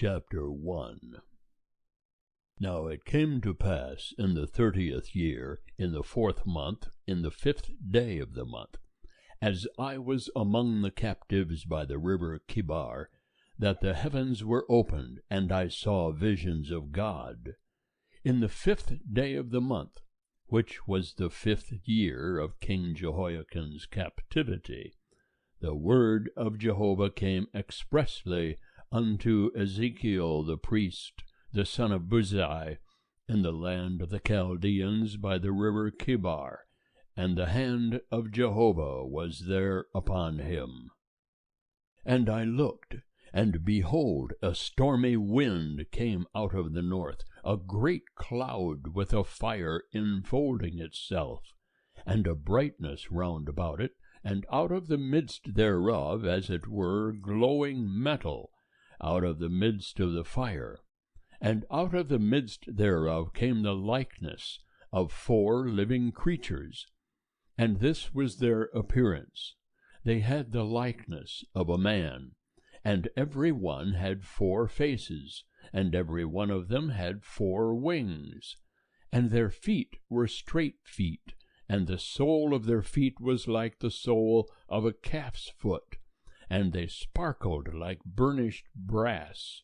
Chapter 1. Now it came to pass in the 30th year, in the 4th month, in the 5th day of the month, as I was among the captives by the river Kibar, that the heavens were opened, and I saw visions of God. In the 5th day of the month, which was the 5th year of King Jehoiachin's captivity, the word of Jehovah came expressly unto Ezekiel the priest, the son of Buzi, in the land of the Chaldeans by the river Kibar, and the hand of Jehovah was there upon him. And I looked, and behold, a stormy wind came out of the north, a great cloud with a fire enfolding itself, and a brightness round about it, and out of the midst thereof, as it were, glowing metal, out of the midst of the fire. And out of the midst thereof came the likeness of 4 living creatures, and this was their appearance. They had the likeness of a man, and every one had 4 faces, and every one of them had 4 wings. And their feet were straight feet, and the sole of their feet was like the sole of a calf's foot, and they sparkled like burnished brass.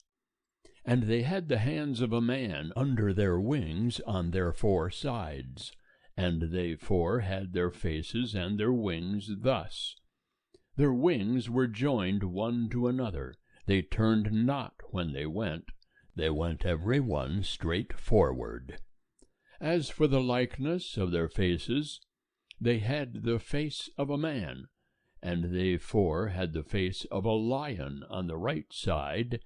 And they had the hands of a man under their wings on their 4 sides, and they 4 had their faces and their wings thus. Their wings were joined one to another, they turned not when they went every one straight forward. As for the likeness of their faces, they had the face of a man, and they 4 had the face of a lion on the right side,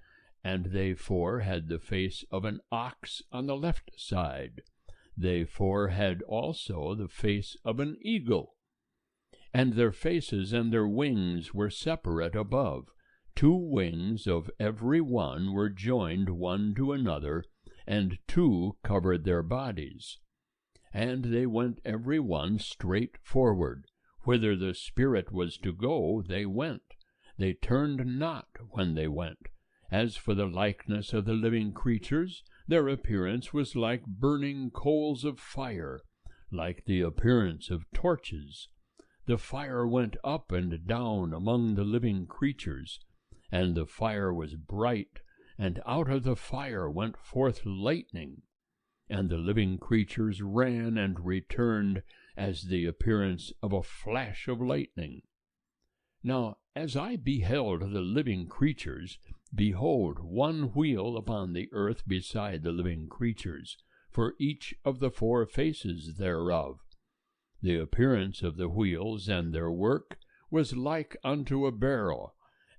and they 4 had the face of an ox on the left side. They 4 had also the face of an eagle. And their faces and their wings were separate above. 2 wings of every one were joined one to another, and 2 covered their bodies. And they went every one straight forward. Whither the Spirit was to go, they went. They turned not when they went. As for the likeness of the living creatures, their appearance was like burning coals of fire, like the appearance of torches. The fire went up and down among the living creatures, and the fire was bright, and out of the fire went forth lightning. And the living creatures ran and returned as the appearance of a flash of lightning. Now, as I beheld the living creatures, behold, 1 wheel upon the earth beside the living creatures, for each of the 4 faces thereof. The appearance of the wheels and their work was like unto a barrel,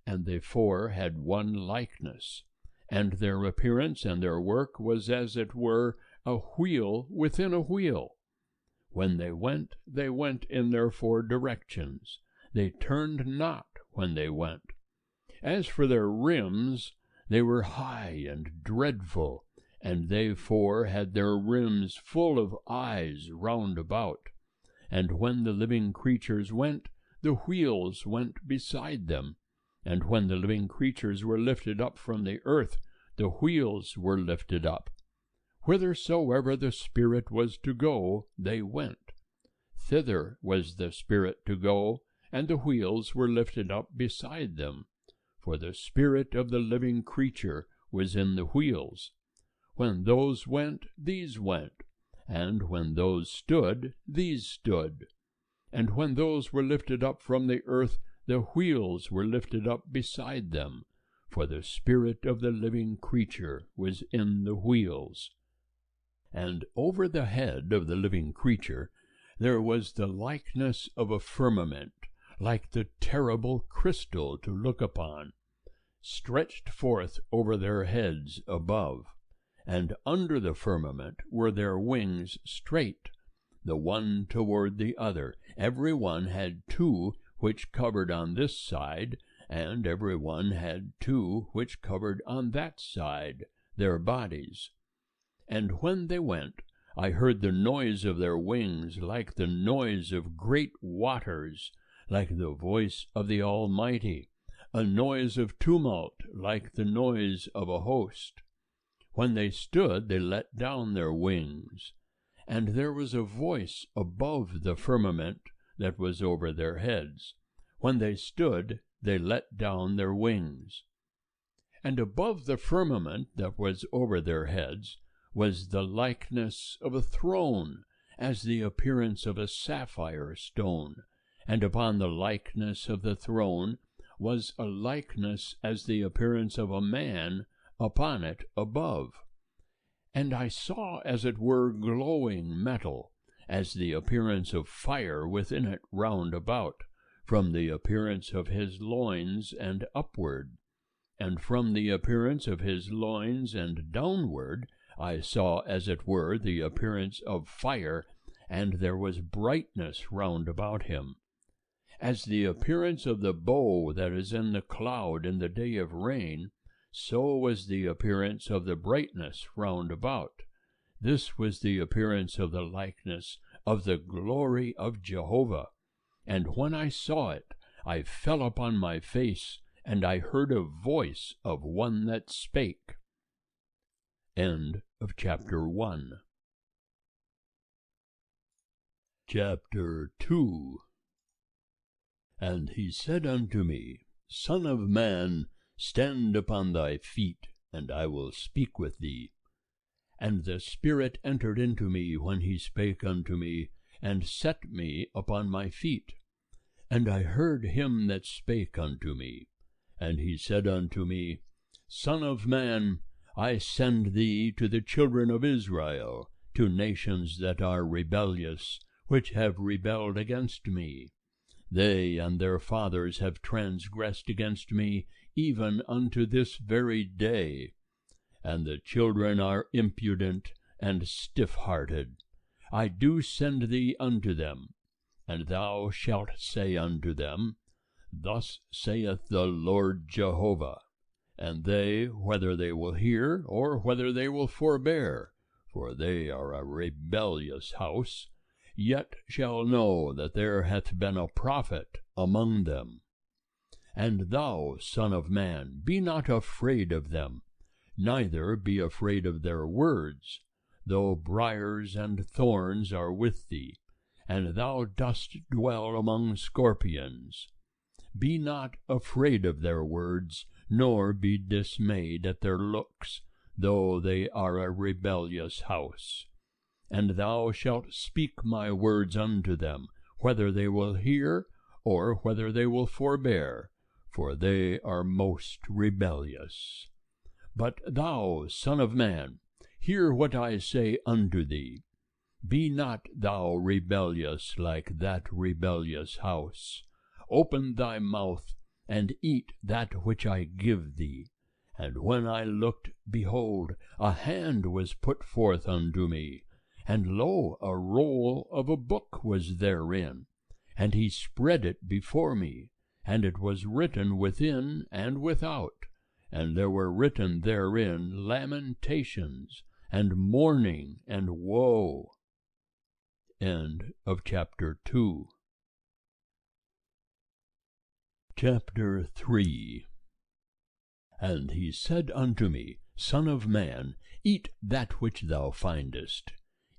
and they 4 had one likeness, and their appearance and their work was as it were a wheel within a wheel. When they went in their 4 directions. They turned not when they went. As for their rims, they were high and dreadful, and they 4 had their rims full of eyes round about. And when the living creatures went, the wheels went beside them. And when the living creatures were lifted up from the earth, the wheels were lifted up. Whithersoever the Spirit was to go, they went. Thither was the Spirit to go, and the wheels were lifted up beside them. For the spirit of the living creature was in the wheels. When those went, these went, and when those stood, these stood. And when those were lifted up from the earth, the wheels were lifted up beside them, for the spirit of the living creature was in the wheels. And over the head of the living creature there was the likeness of a firmament, like the terrible crystal to look upon, stretched forth over their heads above. And under the firmament were their wings straight, the one toward the other. Every one had 2 which covered on this side, and every one had 2 which covered on that side, their bodies. And when they went, I heard the noise of their wings like the noise of great waters, like the voice of the Almighty, a noise of tumult, like the noise of a host. When they stood, they let down their wings, and there was a voice above the firmament that was over their heads. When they stood, they let down their wings. And above the firmament that was over their heads was the likeness of a throne, as the appearance of a sapphire stone, and upon the likeness of the throne was a likeness as the appearance of a man upon it above. And I saw as it were glowing metal, as the appearance of fire within it round about, from the appearance of his loins and upward. And from the appearance of his loins and downward I saw as it were the appearance of fire, and there was brightness round about him. As the appearance of the bow that is in the cloud in the day of rain, so was the appearance of the brightness round about. This was the appearance of the likeness of the glory of Jehovah. And when I saw it, I fell upon my face, and I heard a voice of one that spake. End of chapter 1. Chapter 2. And he said unto me, Son of man, stand upon thy feet, and I will speak with thee. And the Spirit entered into me when he spake unto me, and set me upon my feet. And I heard him that spake unto me. And he said unto me, Son of man, I send thee to the children of Israel, to nations that are rebellious, which have rebelled against me. They and their fathers have transgressed against me, even unto this very day. And the children are impudent and stiff-hearted. I do send thee unto them, and thou shalt say unto them, Thus saith the Lord Jehovah. And they, whether they will hear, or whether they will forbear, for they are a rebellious house, yet shall know that there hath been a prophet among them. And thou, son of man, be not afraid of them, neither be afraid of their words, though briars and thorns are with thee, and thou dost dwell among scorpions. Be not afraid of their words, nor be dismayed at their looks, though they are a rebellious house. And thou shalt speak my words unto them, whether they will hear, or whether they will forbear, for they are most rebellious. But thou, son of man, hear what I say unto thee. Be not thou rebellious like that rebellious house. Open thy mouth, and eat that which I give thee. And when I looked, behold, a hand was put forth unto me, and lo, a roll of a book was therein. And he spread it before me, and it was written within and without, and there were written therein lamentations, and mourning, and woe. End of chapter 2. Chapter 3. And he said unto me, Son of man, eat that which thou findest.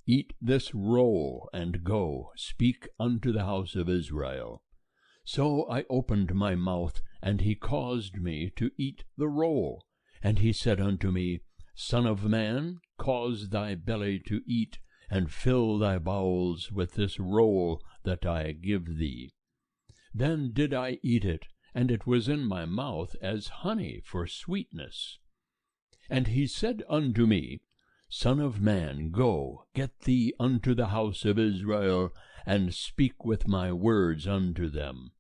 Eat this roll, and go, speak unto the house of Israel. So I opened my mouth, and he caused me to eat the roll. And he said unto me, Son of man, cause thy belly to eat, and fill thy bowels with this roll that I give thee. Then did I eat it, and it was in my mouth as honey for sweetness. And he said unto me, Son of man, go, get thee unto the house of Israel, and speak with my words unto them.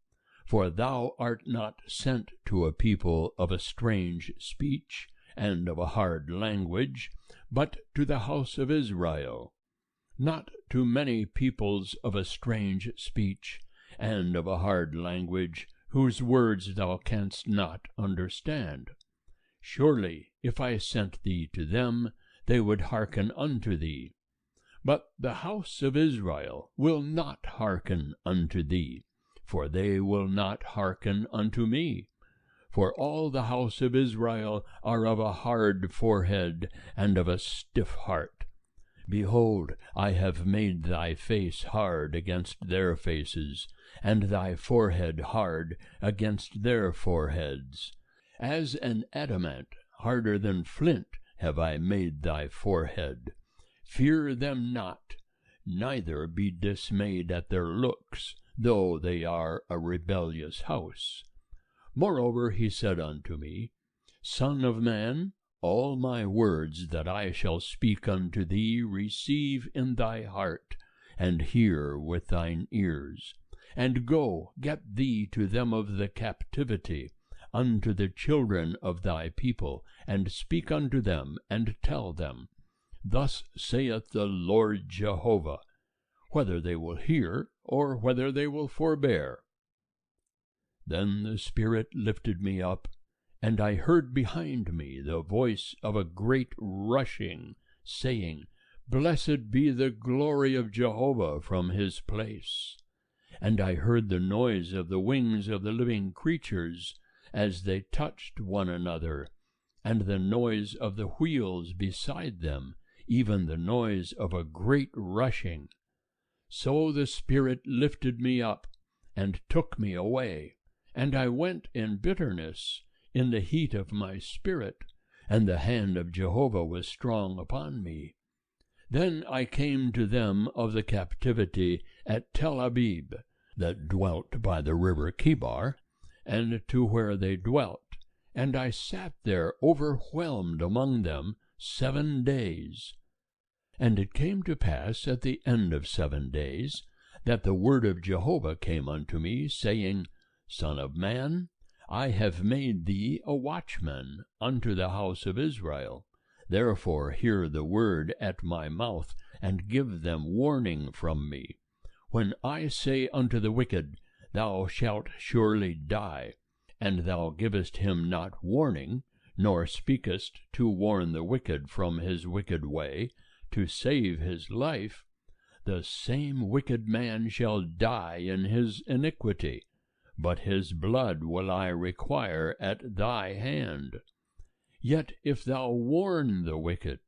For thou art not sent to a people of a strange speech, and of a hard language, but to the house of Israel. Not to many peoples of a strange speech, and of a hard language, whose words thou canst not understand. Surely, if I sent thee to them, they would hearken unto thee. But the house of Israel will not hearken unto thee, for they will not hearken unto me. For all the house of Israel are of a hard forehead, and of a stiff heart. Behold, I have made thy face hard against their faces, and thy forehead hard against their foreheads. As an adamant, harder than flint, have I made thy forehead. Fear them not, neither be dismayed at their looks, though they are a rebellious house. Moreover he said unto me, Son of man, all my words that I shall speak unto thee receive in thy heart, and hear with thine ears. And go, get thee to them of the captivity, unto the children of thy people, and speak unto them, and tell them, Thus saith the Lord Jehovah, whether they will hear, or whether they will forbear. Then the Spirit lifted me up, and I heard behind me the voice of a great rushing, saying, Blessed be the glory of Jehovah from his place. And I heard the noise of the wings of the living creatures, as they touched one another, and the noise of the wheels beside them, even the noise of a great rushing. So the Spirit lifted me up, and took me away, and I went in bitterness, in the heat of my spirit, and the hand of Jehovah was strong upon me. Then I came to them of the captivity at Tel Abib, that dwelt by the river Chebar, and to where they dwelt, and I sat there overwhelmed among them 7 days. And it came to pass at the end of 7 days, that the word of Jehovah came unto me, saying, Son of man, I have made thee a watchman unto the house of Israel. Therefore hear the word at my mouth, and give them warning from me. When I say unto the wicked, Thou shalt surely die, and thou givest him not warning, nor speakest to warn the wicked from his wicked way, to save his life, the same wicked man shall die in his iniquity, but his blood will I require at thy hand. Yet if thou warn the wicked,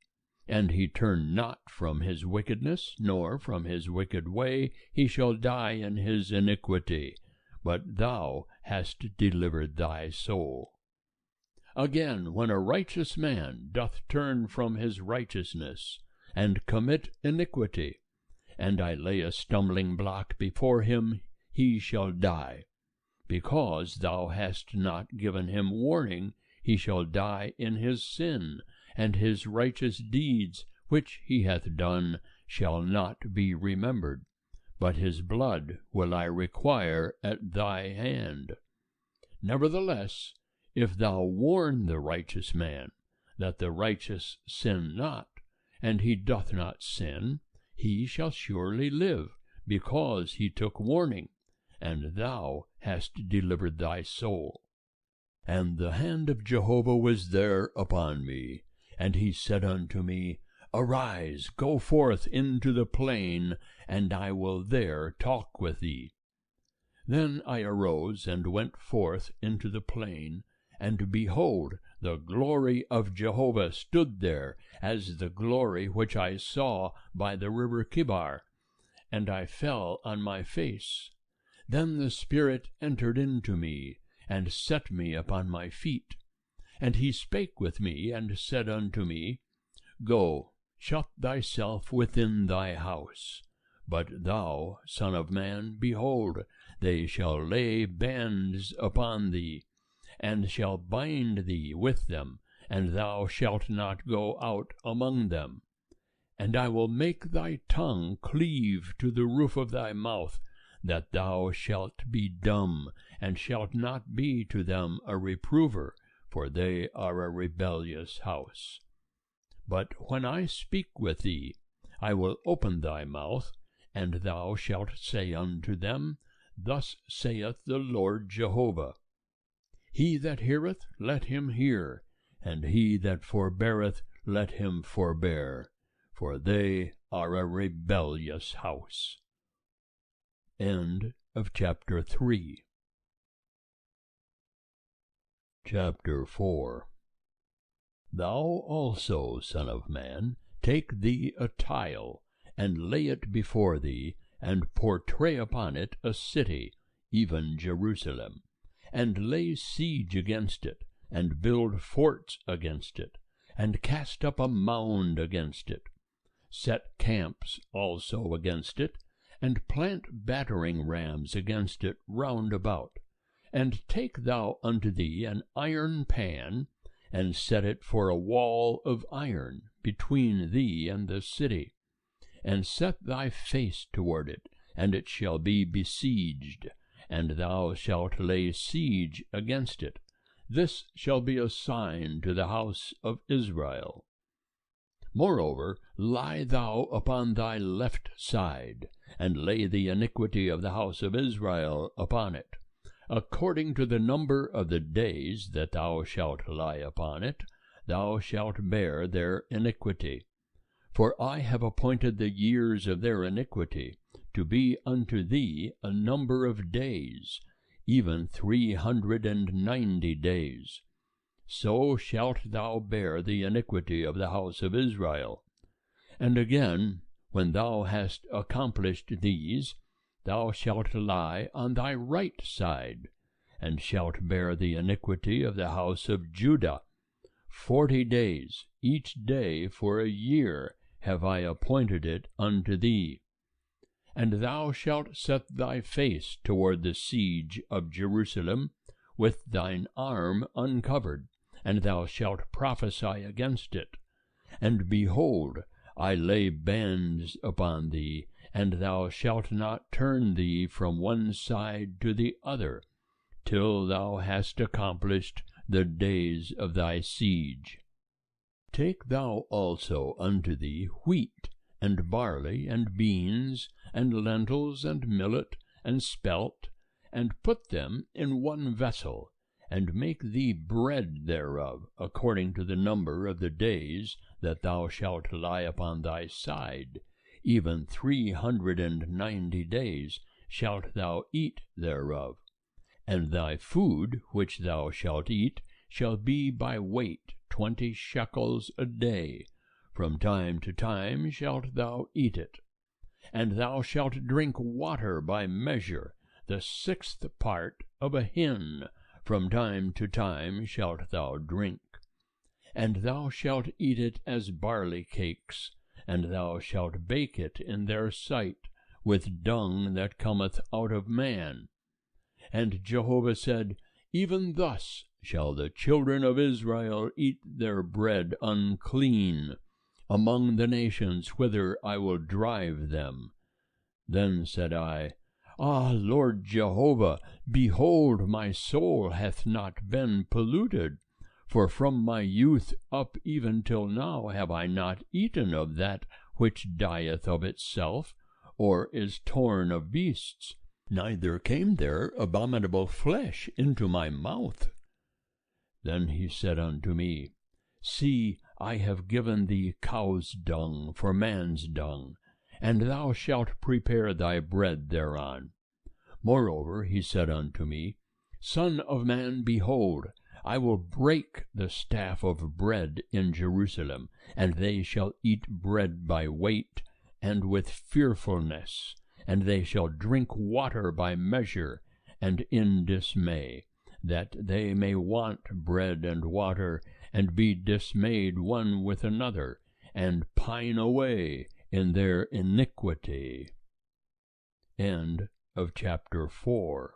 and he turn not from his wickedness, nor from his wicked way, he shall die in his iniquity, but thou hast delivered thy soul. Again, when a righteous man doth turn from his righteousness, and commit iniquity, and I lay a stumbling block before him, he shall die. Because thou hast not given him warning, he shall die in his sin, and his righteous deeds which he hath done shall not be remembered, but his blood will I require at thy hand. Nevertheless, if thou warn the righteous man, that the righteous sin not, and he doth not sin, he shall surely live, because he took warning, and thou hast delivered thy soul. And the hand of Jehovah was there upon me, and he said unto me, Arise, go forth into the plain, and I will there talk with thee. Then I arose and went forth into the plain, and behold, the glory of Jehovah stood there, as the glory which I saw by the river Chebar, and I fell on my face. Then the Spirit entered into me, and set me upon my feet. And he spake with me, and said unto me, Go, shut thyself within thy house. But thou, Son of man, behold, they shall lay bands upon thee, and shall bind thee with them, and thou shalt not go out among them. And I will make thy tongue cleave to the roof of thy mouth, that thou shalt be dumb, and shalt not be to them a reprover, for they are a rebellious house. But when I speak with thee, I will open thy mouth, and thou shalt say unto them, Thus saith the Lord Jehovah. He that heareth, let him hear, and he that forbeareth, let him forbear, for they are a rebellious house. End of chapter 3. Chapter 4. Thou also, son of man, take thee a tile, and lay it before thee, and portray upon it a city, even Jerusalem, and lay siege against it, and build forts against it, and cast up a mound against it. Set camps also against it, and plant battering rams against it round about. And take thou unto thee an iron pan, and set it for a wall of iron between thee and the city. And set thy face toward it, and it shall be besieged, and thou shalt lay siege against it. This shall be a sign to the house of Israel. Moreover, lie thou upon thy left side, and lay the iniquity of the house of Israel upon it. According to the number of the days that thou shalt lie upon it, thou shalt bear their iniquity. For I have appointed the years of their iniquity to be unto thee a number of days, even 390 days. So shalt thou bear the iniquity of the house of Israel. And again, when thou hast accomplished these, thou shalt lie on thy right side, and shalt bear the iniquity of the house of Judah. 40 days, each day for a year, have I appointed it unto thee. And thou shalt set thy face toward the siege of Jerusalem, with thine arm uncovered, and thou shalt prophesy against it. And behold, I lay bands upon thee, and thou shalt not turn thee from one side to the other, till thou hast accomplished the days of thy siege. Take thou also unto thee wheat, and barley, and beans, and lentils, and millet, and spelt, and put them in one vessel, and make thee bread thereof, according to the number of the days that thou shalt lie upon thy side. Even 390 days shalt thou eat thereof. And thy food which thou shalt eat shall be by weight 20 shekels a day. From time to time shalt thou eat it. And thou shalt drink water by measure, the 1/6 part of a hin. From time to time shalt thou drink. And thou shalt eat it as barley cakes, and thou shalt bake it in their sight, with dung that cometh out of man. And Jehovah said, Even thus shall the children of Israel eat their bread unclean, among the nations whither I will drive them. Then said I, Ah, Lord Jehovah, behold, my soul hath not been polluted, for from my youth up even till now have I not eaten of that which dieth of itself, or is torn of beasts, neither came there abominable flesh into my mouth. Then he said unto me, See, I have given thee cow's dung for man's dung, and thou shalt prepare thy bread thereon. Moreover he said unto me, Son of man, behold, I will break the staff of bread in Jerusalem, and they shall eat bread by weight, and with fearfulness, and they shall drink water by measure, and in dismay, that they may want bread and water, and be dismayed one with another, and pine away in their iniquity. End of chapter 4.